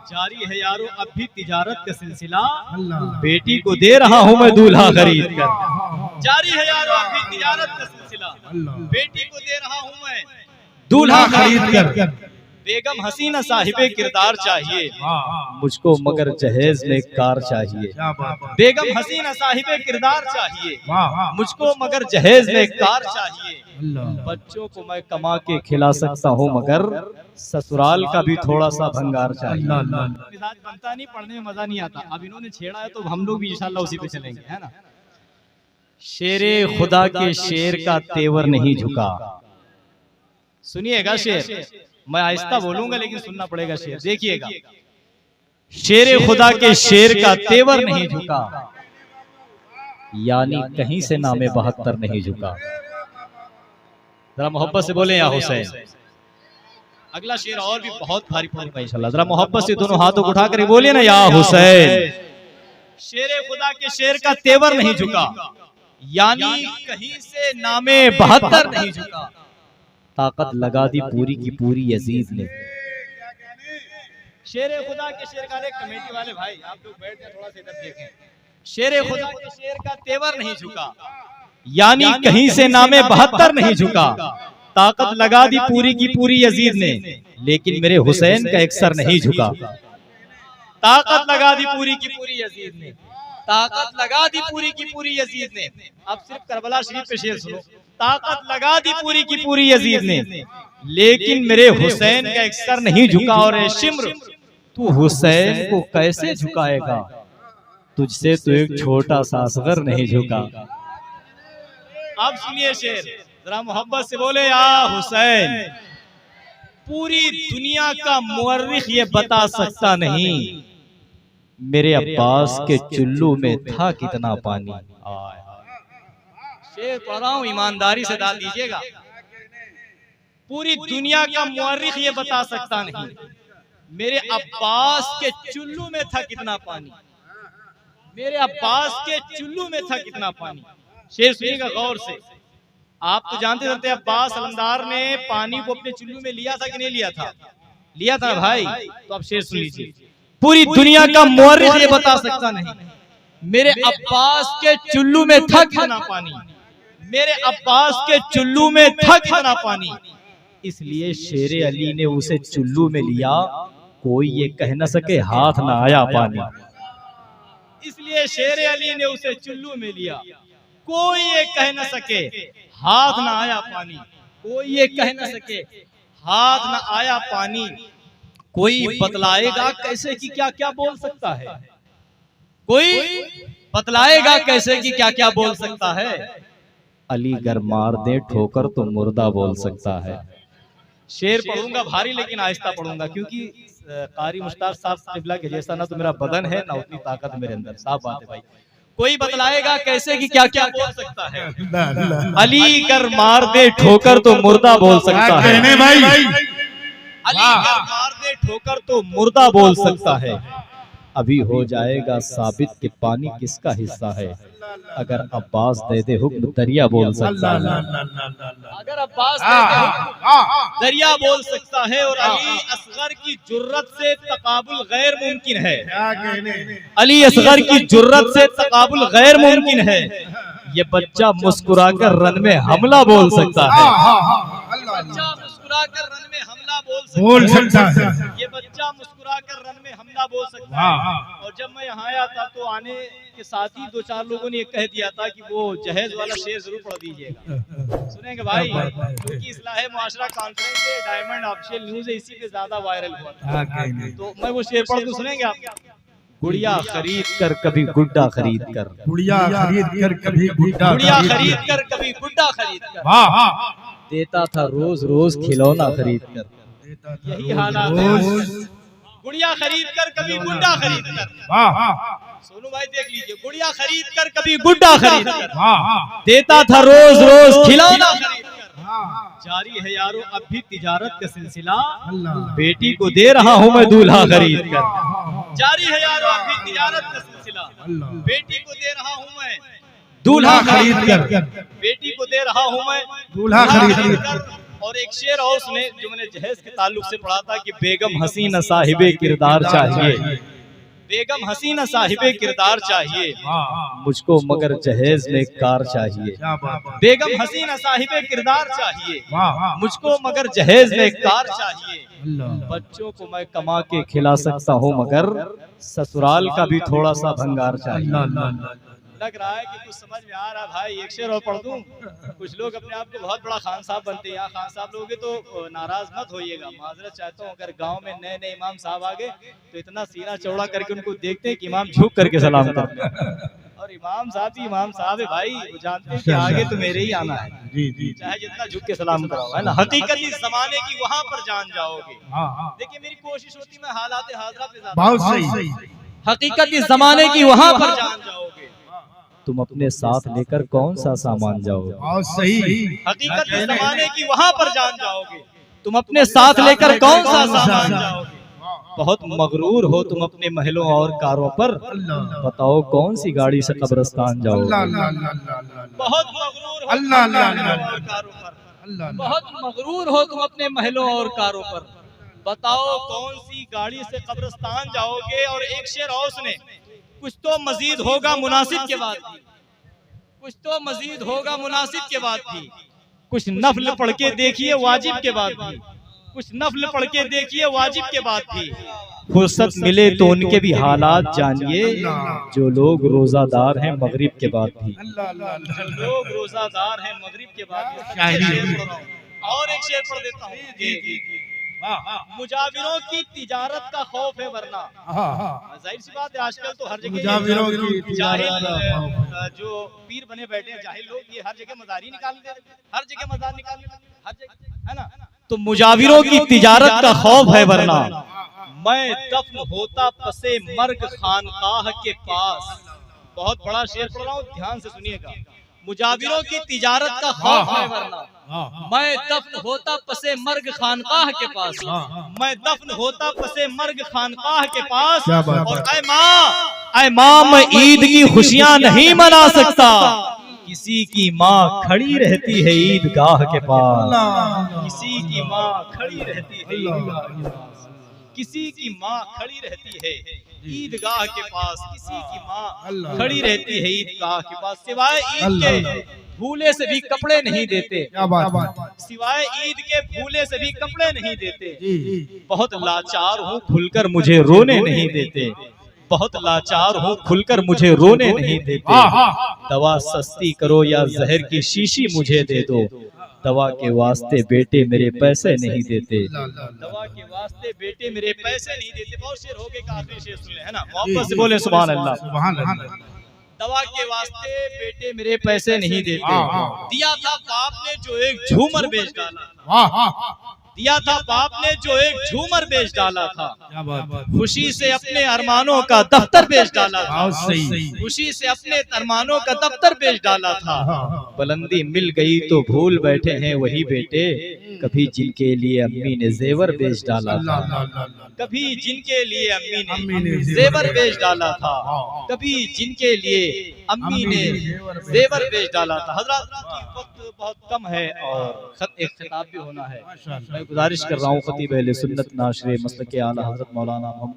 जारी है यारो अब भी तिजारत का सिलसिला, बेटी को दे रहा हूँ मैं दूल्हा खरीद कर। जारी है यारो अब भी तिजारत का सिलसिला, बेटी को दे रहा हूँ मैं दूल्हा खरीद कर। बेगम हसीना साहिबे किरदार चाहिए मुझको मगर जहेज में कार चाहिए। बेगम हसीना साहिबे किरदार चाहिए मुझको मगर जहेज में कार चाहिए। बच्चों को मैं कमा के खिला सकता हूँ मगर ससुराल का भी थोड़ा सा भंगार चाहिए। मिजाज बनता नहीं, पढ़ने में मजा नहीं आता। अब इन्होंने छेड़ा है तो हम लोग भी इंशाल्लाह उसी पे चलेंगे, है ना। शेरे खुदा के शेर का तेवर नहीं झुका। सुनिएगा शेर, मैं आहिस्ता बोलूंगा लेकिन सुनना पड़ेगा शेर, देखिएगा। शेरे खुदा के शेर का तेवर नहीं झुका, यानी कहीं से नामे 72 नहीं झुका। जरा मोहब्बत से बोले या हुसैन। अगला शेर और भी बहुत भारी पड़ेगा इंशाल्लाह। जरा मोहब्बत से दोनों हाथों को उठाकर बोलिए ना, या हुसैन। शेरे खुदा के शेर का तेवर नहीं झुका, यानी कहीं से नामे 72 नहीं झुका। ताकत लगा दी पूरी की पूरी यजीद ने। शेरे खुदा के शेर का, कमेटी वाले भाई आप लोग बैठ थोड़ा सा इधर देखें। शेरे खुदा के शेर का तेवर नहीं झुका, यानी कहीं से नामे 72 नहीं झुका। ताकत लगा दी पूरी की पूरी यजीद ने, लेकिन मेरे हुसैन का एक सर नहीं झुका। ताकत लगा दी पूरी की पूरी यजीद ने, ताकत लगा दी पूरी की पूरी यजीद ने। अब सिर्फ करबला शरीफ पे शेर सुनो। ताकत लगा दी पूरी की पूरी यजीद ने, लेकिन मेरे हुसैन का एक सर नहीं झुका। और शिम्र तू हुसैन को कैसे झुकाएगा, तुझसे तो एक छोटा सा असगर नहीं झुका। अब सुनिए शेर, जरा मोहब्बत से बोले या हुसैन। पूरी दुनिया का मुअर्रिख ये बता सकता नहीं, मेरे अब्बास के चुल्लू में था कितना पानी। शेर पढ़ रहा हूं, ईमानदारी से डाल दीजिएगा। पूरी दुनिया का मुअर्रिख ये बता सकता नहीं, मेरे अब्बास के चुल्लू में था कितना पानी। मेरे अब्बास के चुल्लू में था कितना पानी। शेर सुनिएगा गौर से। आप तो जानते रहते अब्बास अलमदार ने पानी को अपने चुल्लू में लिया था कि नहीं लिया था? लिया था भाई। तो अब शेर सुन लीजिए। पूरी दुनिया का मुअर्रिख ये बता सकता नहीं, मेरे अब्बास के चुल्लू में था कितना पानी। मेरे अब्बास के चुल्लू में था कितना पानी, इसलिए शेरे अली ने उसे चुल्लू में लिया, कोई ये कह न सके हाथ ना आया पानी। इसलिए शेरे अली ने उसे चुल्लू में लिया, कोई ये कह न सके हाथ ना आया पानी। कोई ये कह न सके हाथ ना आया पानी। कोई बतलाएगा कैसे कि क्या क्या बोल सकता है। कोई बतलाएगा कैसे कि क्या क्या बोल सकता है। अलीगर मार दे ठोकर तो मुर्दा बोल सकता है। शेर पढ़ूंगा भारी लेकिन आहिस्ता पढ़ूंगा, क्योंकि कारी मुश्ताक साहब क़िबला के जैसा ना तो मेरा बदन है ना उतनी ताकत मेरे अंदर। साफ बात है भाई। कोई बतलाएगा कैसे कि क्या क्या बोल सकता है। अलीगर मार दे ठोकर तो मुर्दा बोल सकता है। अलीगर मार दे ठोकर तो मुर्दा बोल सकता है। अभी हो जाएगा साबित कि पानी किसका हिस्सा है। अगर अब्बास दे दे हुक्म दरिया बोल सकता है। अगर अब्बास दे दे हुक्म दरिया बोल सकता है। और अली असगर की जुर्रत से तकाबुल गैर मुमकिन है। अली असगर की जुर्रत से तकाबुल गैर मुमकिन है। ये बच्चा मुस्कुराकर रन में हमला बोल सकता है। बच्चा मुस्कुराकर रन में हमला बोल सकता है। ये बच्चा मुस्कुराकर रन में हमला बोल सकता है। और जब मैं यहाँ आया था तो आने के साथ ही 2-4 लोगों ने कह दिया था कि वो जहेज वाला शेर जरूर पढ़ दीजिएगा। सुनेंगे भाई, क्योंकि इस्लाह मुआशरा कॉन्फ्रेंस से डायमंड ऑफिशियल न्यूज है, इसी पे ज्यादा वायरल हुआ था। तो मैं वो शेर पढ़ दूं, सुनेंगे आप। गुड़िया खरीद कर कभी गुड्डा खरीद कर, गुड़िया खरीद कर कभी गुड्डा, गुड़िया खरीद कर कभी गुड्डा खरीद कर, देता था रोज रोज खिलौना खरीद कर। यही हालात है। गुड़िया खरीद कर कभी गुड्डा खरीद कर। सोनू भाई देख लीजिए, गुड़िया खरीद कर कभी गुड्डा खरीद कर, देता था रोज रोज खिलौना खरीद कर। जारी है यारो अब भी तिजारत का सिलसिला, बेटी को दे रहा हूँ मैं दूल्हा खरीद कर। जारी है यारो अब भी तिजारत का सिलसिला, बेटी को दे रहा हूँ मैं दूल्हा खरीद कर। बेटी को दे रहा हूँ मैं दूल्हा खरीद कर। और एक शेर और उसने जो मैंने जहेज के ताल्लुक से पढ़ा था कि बेगम हसीना साहिबे किरदार चाहिए, बेगम हसीना साहिबे किरदार चाहिए, मुझको मगर जहेज में कार चाहिए। बेगम हसीना साहिबे किरदार चाहिए, मुझको मगर जहेज में कार चाहिए। बच्चों को मैं कमा के खिला सकता हूँ मगर ससुराल का भी थोड़ा सा भंगार चाहिए। लग रहा है कि कुछ समझ में आ रहा है भाई, एक शेर और पढ़ दूं। कुछ लोग अपने आप को बहुत बड़ा खान साहब बनते हैं। यहाँ खान साहब लोगे तो नाराज मत होइएगा, माजरत चाहता हूँ। अगर गांव में नए नए इमाम साहब आ गए तो इतना सीना चौड़ा करके उनको देखते हैं कि इमाम झुक करके सलाम करते हैं। और इमाम साहब ही इमाम साहब है भाई, वो जानते हैं कि आगे तो मेरे ही आना है, चाहे जितना झुक के सलाम कराओ, है ना। हकीकत इस जमाने की वहाँ पर जान जाओगे। देखिए मेरी कोशिश होती है मैं हालात हाजरा पे बहुत सही। हकीकत इस जमाने की वहाँ पर जान जाओगे। तुम अपने साथ लेकर कौन सा सामान जाओगे? बहुत सही। हकीकत इस जमाने की वहाँ पर जान जाओगे। तुम अपने साथ लेकर कौन सा सामान जाओगे? बहुत मगरूर हो तुम अपने महलों और कारों पर, बताओ कौन सी गाड़ी से कब्रिस्तान जाओगे? बहुत मगरूर हो और कारों पर, बहुत मगरूर हो तुम अपने महलों और कारों पर, बताओ कौन सी गाड़ी से कब्रिस्तान जाओगे। और एक शेर और सुने, कुछ तो मजीद होगा मुनासिब के बाद भी, कुछ तो मजीद होगा मुनासिब के बाद भी, कुछ नफल पढ़ के देखिए वाजिब के बाद भी, कुछ नफल पढ़ के देखिए वाजिब के बाद भी। फुर्सत मिले तो उनके भी हालात जानिए, जो लोग रोजादार हैं मगरिब के बाद भी, जो लोग रोजादार हैं मगरिब के बाद भी। और एक शेर पढ़ देता हूँ, मुजाविरों की तिजारत का खौफ है वरना। जाहिर सी बात है आजकल तो हर जगह जाहिल जो पीर बने बैठे हैं, जाहिल लोग, ये हर जगह मजारी निकाल दे, हर जगह मजार निकाल दे, हर जगह, है ना। तो मुजाविरों की तिजारत का खौफ है वरना, मैं दफन होता पसे मर्ग खानकाह के पास। बहुत बड़ा शेर पढ़ रहा हूँ, ध्यान से सुनिएगा। मुजाविरों की तिजारत का खौफ है वरना, मैं दफन होता पसे मर्ग खानकाह के पास, मैं दफन होता पसे मर्ग खानकाह के पास। और ऐ माँ मैं ईद की खुशियाँ नहीं मना सकता, किसी की माँ खड़ी रहती है ईदगाह के पास, किसी की माँ खड़ी रहती है ईदगाह के पास, किसी की माँ खड़ी रहती है ईदगाह के पास, किसी की माँ खड़ी रहती है ईदगाह के पास। सिवाय ईद के भूले से भी कपड़े नहीं देते, सिवाय ईद के भूले से भी कपड़े नहीं देते। बहुत लाचार हूँ खुलकर मुझे रोने नहीं देते, बहुत लाचार हूँ खुलकर मुझे रोने नहीं देते। दवा सस्ती करो या जहर की शीशी मुझे दे दो, दवा के वास्ते बेटे मेरे पैसे नहीं देते, दवा के वास्ते बेटे मेरे पैसे नहीं देते। बहुत शेर हो गए, आखिरी शेर सुन ले, है ना, मोहब्बत से बोले सुभान अल्लाह। दवा के वास्ते बेटे मेरे पैसे नहीं देते, दिया था बाप ने जो एक झूमर बेच डाला, दिया था बाप ने जो एक झूमर बेच डाला था, खुशी से अपने अरमानों का दफ्तर बेच डाला था, खुशी से अपने अरमानों का दफ्तर बेच डाला था। बुलंदी मिल गई तो भूल बैठे हैं वही बेटे, कभी जिनके लिए अम्मी ने जेवर बेच डाला था, कभी जिनके लिए अम्मी ने जेवर बेच डाला था, कभी जिनके लिए अम्मी ने जेवर बेच डाला था। हजरत वक्त बहुत कम है और एक खिताब भी होना है। मैं गुजारिश कर रहा हूँ खतीब अहले सुन्नत नाशरे मसलक आला हजरत मौलाना